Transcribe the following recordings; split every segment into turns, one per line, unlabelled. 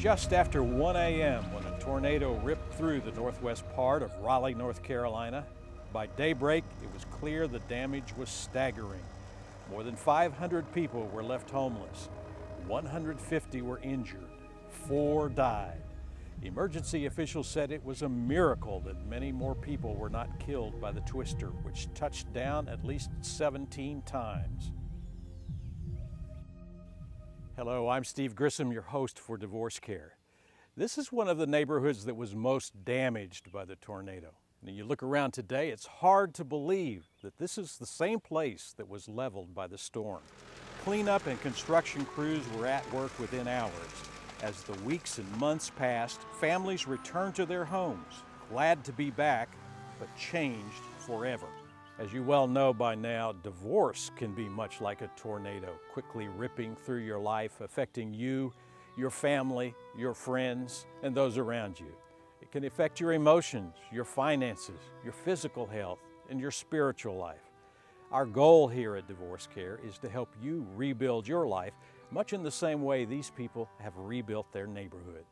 just after 1 a.m. when a tornado ripped through the northwest part of Raleigh, North Carolina. By daybreak, it was clear the damage was staggering. More than 500 people were left homeless. 150 were injured. 4 died. Emergency officials said it was a miracle that many more people were not killed by the twister, which touched down at least 17 times. Hello, I'm Steve Grissom, your host for DivorceCare. This is one of the neighborhoods that was most damaged by the tornado. And you look around today, it's hard to believe that this is the same place that was leveled by the storm. Cleanup and construction crews were at work within hours. As the weeks and months passed, families returned to their homes, glad to be back, but changed forever. As you well know by now, divorce can be much like a tornado, quickly ripping through your life, affecting you, your family, your friends, and those around you. It can affect your emotions, your finances, your physical health, and your spiritual life. Our goal here at DivorceCare is to help you rebuild your life much in the same way these people have rebuilt their neighborhood.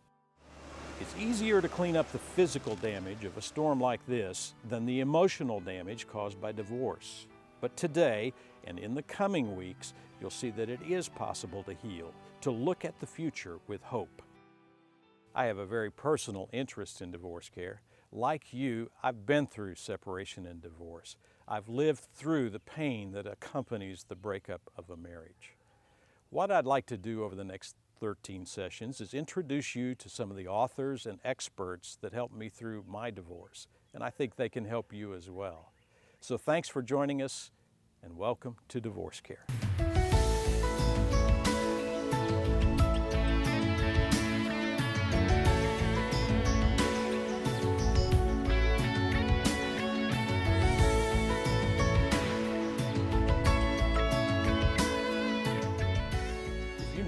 It's easier to clean up the physical damage of a storm like this than the emotional damage caused by divorce. But today, and in the coming weeks, you'll see that it is possible to heal, to look at the future with hope. I have a very personal interest in DivorceCare. Like you, I've been through separation and divorce. I've lived through the pain that accompanies the breakup of a marriage. What I'd like to do over the next 13 sessions is introduce you to some of the authors and experts that helped me through my divorce, and I think they can help you as well. So thanks for joining us, and welcome to DivorceCare.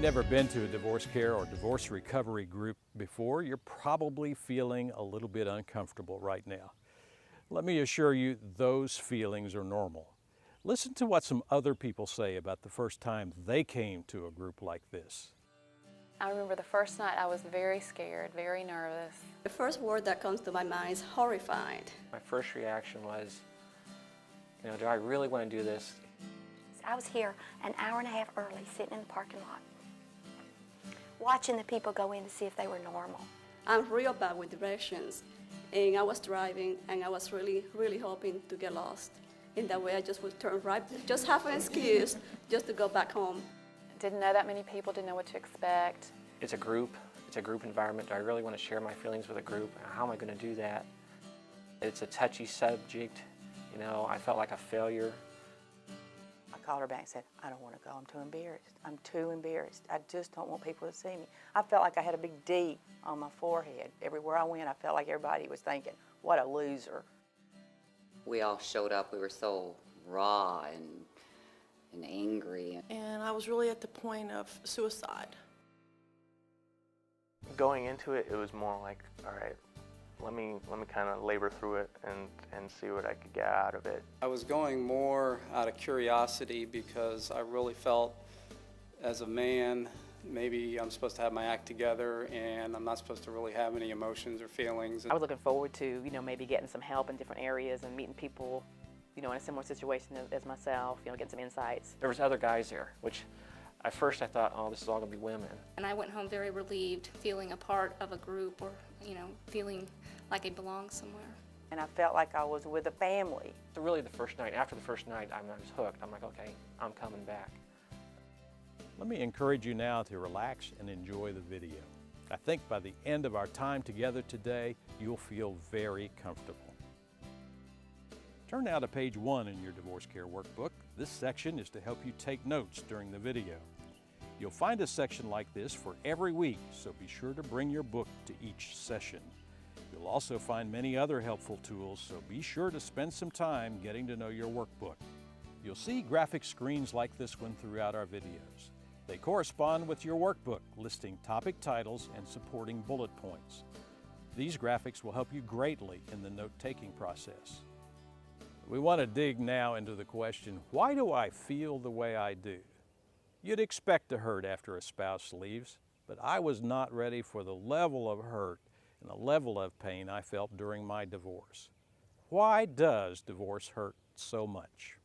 Never been to a DivorceCare or divorce recovery group before, you're probably feeling a little bit uncomfortable right now. Let me assure you, those feelings are normal. Listen to what some other people say about the first time they came to a group like this.
I remember the first night I was very scared, very nervous.
The first word that comes to my mind is horrified.
My first reaction was, do I really want to do this?
I was here an hour and a half early, sitting in the parking lot, watching the people go in to see if they were normal.
I'm real bad with directions, and I was driving, and I was really hoping to get lost. In that way, I just would turn right, just have an excuse just to go back home.
Didn't know that many people, didn't know what to expect.
It's a group environment. Do I really want to share my feelings with a group? How am I going to do that? It's a touchy subject. I felt like a failure.
I called her back and said, I don't want to go, I'm too embarrassed. I'm too embarrassed. I just don't want people to see me. I felt like I had a big D on my forehead. Everywhere I went, I felt like everybody was thinking, what a loser.
We all showed up, we were so raw and angry.
And I was really at the point of suicide.
Going into it, it was more like, all right, let me kind of labor through it and see what I could get out of it.
I was going more out of curiosity because I really felt as a man, maybe I'm supposed to have my act together and I'm not supposed to really have any emotions or feelings.
I was looking forward to, maybe getting some help in different areas and meeting people, in a similar situation as myself, getting some insights.
There was other guys there, which at first I thought, oh, this is all going to be women.
And I went home very relieved, feeling a part of a group or, feeling like I belonged somewhere.
And I felt like I was with a family.
So really after the first night, I was hooked. I'm like, okay, I'm coming back.
Let me encourage you now to relax and enjoy the video. I think by the end of our time together today, you'll feel very comfortable. Turn now to page 1 in your DivorceCare workbook. This section is to help you take notes during the video. You'll find a section like this for every week, so be sure to bring your book to each session. You'll also find many other helpful tools, so be sure to spend some time getting to know your workbook. You'll see graphic screens like this one throughout our videos. They correspond with your workbook, listing topic titles and supporting bullet points. These graphics will help you greatly in the note-taking process. We want to dig now into the question, why do I feel the way I do? You'd expect to hurt after a spouse leaves. but I was not ready for the level of hurt and the level of pain I felt during my divorce. Why does divorce hurt so much?